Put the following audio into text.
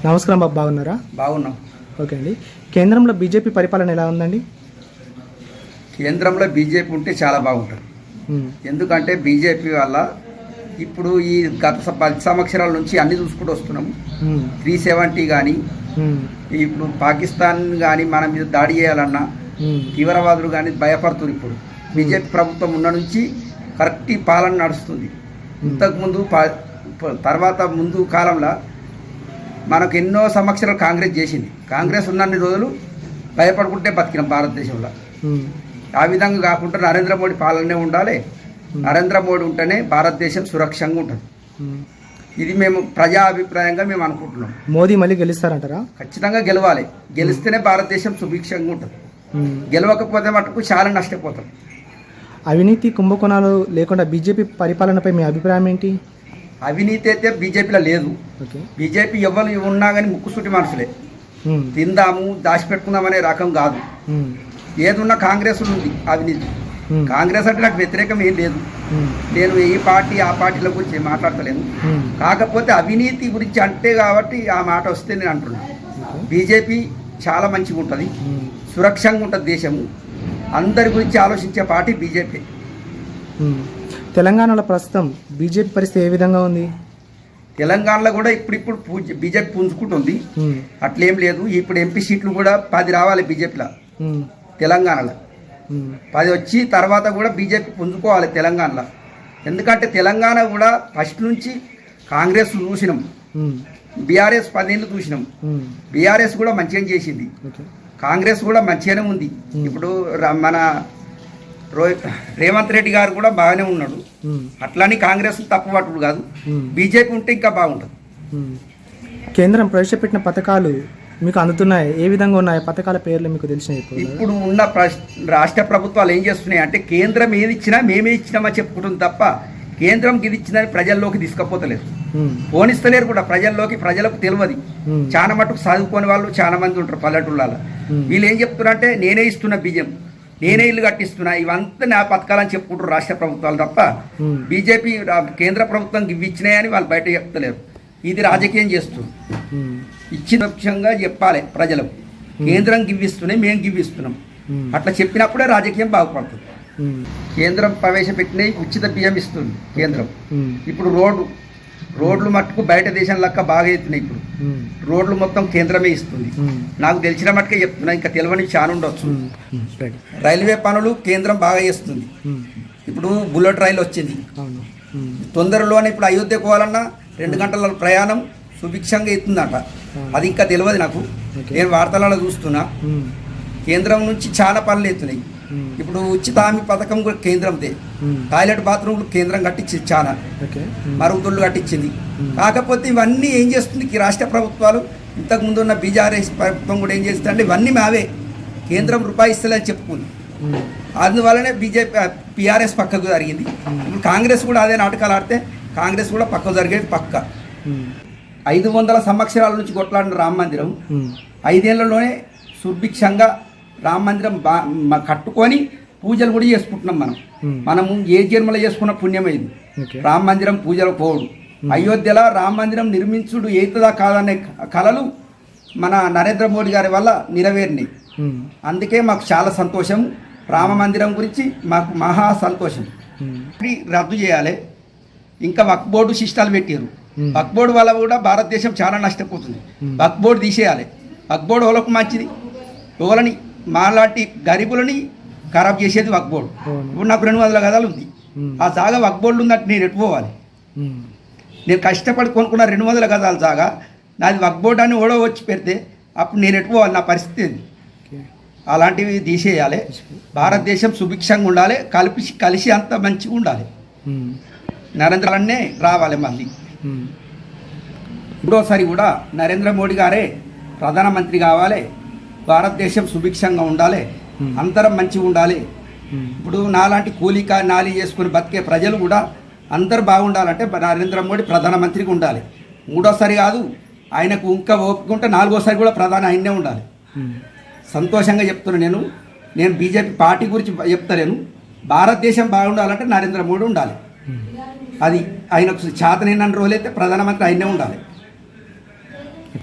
నమస్కారం బాబు, బాగున్నారా? బాగున్నాం. ఓకే అండి. కేంద్రంలో బీజేపీ పరిపాలన ఎలా ఉందండి? కేంద్రంలో బీజేపీ ఉంటే చాలా బాగుంటుంది. ఎందుకంటే బీజేపీ వల్ల ఇప్పుడు ఈ గత 10 సంవత్సరాల నుంచి అన్ని చూసుకుంటూ వస్తున్నాము. 370 కానీ ఇప్పుడు పాకిస్తాన్ కానీ మన మీద దాడి చేయాలన్నా తీవ్రవాదులు కానీ భయపడుతుంది. ఇప్పుడు బీజేపీ ప్రభుత్వం ఉన్న నుంచి కరెక్ట్ పాలన నడుస్తుంది. ఇంతకుముందు తర్వాత ముందు కాలంలో మనకు ఎన్నో సంవత్సరాలు కాంగ్రెస్ చేసింది. కాంగ్రెస్ ఉన్నన్ని రోజులు భయపడుకుంటే బతికినాం భారతదేశంలో. ఆ విధంగా కాకుండా నరేంద్ర మోడీ పాలనే ఉండాలి. నరేంద్ర మోడీ ఉంటేనే భారతదేశం సురక్షంగా ఉంటుంది. ఇది మేము ప్రజా అభిప్రాయంగా మేము అనుకుంటున్నాం. మోదీ మళ్ళీ గెలుస్తారంటారా? ఖచ్చితంగా గెలవాలి. గెలిస్తేనే భారతదేశం సుభిక్షంగా ఉంటుంది. గెలవకపోతే మటుకు చాలా నష్టపోతాం. అవినీతి కుంభకోణాలు లేకుండా బీజేపీ పరిపాలనపై మీ అభిప్రాయం ఏంటి? అవినీతి అయితే బీజేపీలో లేదు. బీజేపీ ఎవరు ఉన్నా కానీ ముక్కుసూటి మనుషులే. తిందాము దాచిపెట్టుకుందామనే రకం కాదు. ఏదున్నా కాంగ్రెస్ ఉంది అవినీతి. కాంగ్రెస్ అంటే నాకు వ్యతిరేకం ఏం లేదు. నేను ఈ పార్టీ ఆ పార్టీల గురించి మాట్లాడతలేను. కాకపోతే అవినీతి గురించి అంటే కాబట్టి ఆ మాట వస్తే నేను అంటున్నాను. బీజేపీ చాలా మంచిగా ఉంటుంది, సురక్షంగా ఉంటుంది దేశము. అందరి గురించి ఆలోచించే పార్టీ బీజేపీ. తెలంగాణలో ప్రస్తుతం బీజేపీ పరిస్థితి ఏ విధంగా ఉంది? తెలంగాణలో కూడా ఇప్పుడు బీజేపీ పుంజుకుంటుంది. అట్లేం లేదు. ఇప్పుడు ఎంపీ సీట్లు కూడా 10 రావాలి బీజేపీలో. తెలంగాణలో 10 వచ్చి తర్వాత కూడా బీజేపీ పుంజుకోవాలి తెలంగాణలో. ఎందుకంటే తెలంగాణ కూడా ఫస్ట్ నుంచి కాంగ్రెస్ చూసినాం, బీఆర్ఎస్ 10 ఏళ్ళు చూసినాం. బీఆర్ఎస్ కూడా మంచిగా చేసింది, కాంగ్రెస్ కూడా మంచిగానే ఉంది. ఇప్పుడు మన రేవంత్ రెడ్డి గారు కూడా బాగానే ఉన్నాడు. అట్లాని కాంగ్రెస్ తప్పు పట్టుడు కాదు. బీజేపీ ఉంటే ఇంకా బాగుంటుంది. కేంద్రం ప్రవేశపెట్టిన పథకాలు మీకు అందుతున్నాయి, ఏ విధంగా ఉన్నాయి? పథకాల పేర్లు మీకు తెలిసినాయి? ఇప్పుడు ఉన్న రాష్ట్ర ప్రభుత్వాలు ఏం చేస్తున్నాయి అంటే కేంద్రం ఏది ఇచ్చినా మేమే ఇచ్చినామని చెప్పుకుంటుంది తప్ప కేంద్రం ఇది ఇచ్చిందని ప్రజల్లోకి తీసుకపోతలేదు, పోనిస్తలేరు కూడా ప్రజల్లోకి. ప్రజలకు తెలియదు. చాలా మటుకు చదువుకోని వాళ్ళు చాలా మంది ఉంటారు పల్లెటూళ్ళలో. వీళ్ళు ఏం చెప్తున్నారంటే నేనే ఇస్తున్నా బియ్యం, నేనే ఇల్లు కట్టిస్తున్నా, ఇవంతా నా పథకాలని చెప్పుకుంటారు రాష్ట్ర ప్రభుత్వాలు తప్ప బీజేపీ కేంద్ర ప్రభుత్వం ఇవి ఇచ్చినాయని వాళ్ళు బయట చెప్తలేరు. ఇది రాజకీయం చేస్తుంది. ఇచ్చిన పక్షంగా చెప్పాలి ప్రజలకు, కేంద్రం గివ్విస్తున్నాయి మేము గివ్విస్తున్నాం అట్లా చెప్పినప్పుడే రాజకీయం బాగుపడుతుంది. కేంద్రం ప్రవేశపెట్టినవి ఉచిత బియ్యం ఇస్తుంది కేంద్రం. ఇప్పుడు రోడ్లు మట్టుకు బయట దేశం లెక్క బాగా అవుతున్నాయి. ఇప్పుడు రోడ్లు మొత్తం కేంద్రమే ఇస్తుంది. నాకు తెలిసిన మట్టుకే చెప్తున్నా, ఇంకా తెలియని చాలా ఉండొచ్చు. రైల్వే పనులు కేంద్రం బాగా చేస్తుంది. ఇప్పుడు బుల్లెట్ రైలు వచ్చింది తొందరలోనే. ఇప్పుడు అయోధ్య పోవాలన్నా 2 గంటల ప్రయాణం సుభిక్షంగా అవుతుందంట. అది ఇంకా తెలియదు నాకు, నేను వార్తలలో చూస్తున్నా. కేంద్రం నుంచి చాలా పనులు అవుతున్నాయి. ఇప్పుడు ఉచిత హామీ పథకం కూడా కేంద్రందే. టాయిలెట్ బాత్రూమ్లు కేంద్రం కట్టించింది, చాలా మరుగుదొడ్లు కట్టించింది. కాకపోతే ఇవన్నీ ఏం చేస్తుంది ఈ రాష్ట్ర ప్రభుత్వాలు, ఇంతకుముందు ఉన్న బీఆర్ఎస్ ప్రభుత్వం కూడా ఏం చేస్తుందంటే ఇవన్నీ మావే, కేంద్రం రూపాయి ఇస్తలేని చెప్పుకుంది. అందువల్లనే బీజేపీ టీఆర్ఎస్ పక్కకు జరిగింది. ఇప్పుడు కాంగ్రెస్ కూడా అదే నాటకాలు ఆడితే కాంగ్రెస్ కూడా పక్కకు జరిగేది పక్క. 500 సంవత్సరాల నుంచి కొట్లాడిన రామ మందిరం 5 ఏళ్లలోనే సుభిక్షంగా రామ మందిరం కట్టుకొని పూజలు కూడా చేసుకుంటున్నాం. మనము ఏ జన్మలో చేసుకున్న పుణ్యమైంది రామ మందిరం పూజలు పోడు. అయోధ్యలో రామ మందిరం నిర్మించుడు అవుతుందా కాదనే కళలు మన నరేంద్ర మోడీ గారి వల్ల నెరవేరినాయి. అందుకే మాకు చాలా సంతోషం. రామ మందిరం గురించి మాకు మహా సంతోషం. రద్దు చేయాలి. ఇంకా వక్ఫ్ బోర్డు శిష్టాలు పెట్టారు. వక్ఫ్ బోర్డు వల్ల కూడా భారతదేశం చాలా నష్టపోతుంది. వక్ఫ్ బోర్డు తీసేయాలి. వక్ఫ్ బోర్డు వాళ్ళకు మంచిది, ఎవరిని మాలాంటి గరీబులని ఖరాబ్ చేసేది వక్ఫ్ బోర్డు. ఇప్పుడు నాకు 200 గదాలు ఉంది, ఆ జాగా వక్ఫ్ బోర్డు ఉందంటే నేను ఎట్టుకోవాలి? నేను కష్టపడి కొనుక్కున్న 200 గదాల జాగా నాది వక్ఫ్ బోర్డు అని ఓడో వచ్చి పెడితే అప్పుడు నేను ఎట్టుకోవాలి? నా పరిస్థితి అలాంటివి తీసేయాలి. భారతదేశం సుభిక్షంగా ఉండాలి, కలిసి అంత మంచిగా ఉండాలి. నరేంద్రనే రావాలి మళ్ళీ. రెండోసారి కూడా నరేంద్ర మోడీ గారే ప్రధానమంత్రి కావాలి. భారతదేశం సుభిక్షంగా ఉండాలి, అందరం మంచిగా ఉండాలి. ఇప్పుడు నాలాంటి నాలి చేసుకుని బతికే ప్రజలు కూడా అందరు బాగుండాలంటే నరేంద్ర మోడీ ప్రధానమంత్రిగా ఉండాలి. 3వసారి కాదు, ఆయనకు ఇంకా ఓపుకుంటే 4వసారి కూడా ప్రధాని ఆయనే ఉండాలి. సంతోషంగా చెప్తున్నాను. నేను బీజేపీ పార్టీ గురించి చెప్తలేను. భారతదేశం బాగుండాలంటే నరేంద్ర మోడీ ఉండాలి. అది ఆయనకు చేతనైన రోజులైతే ప్రధానమంత్రి ఆయనే ఉండాలి.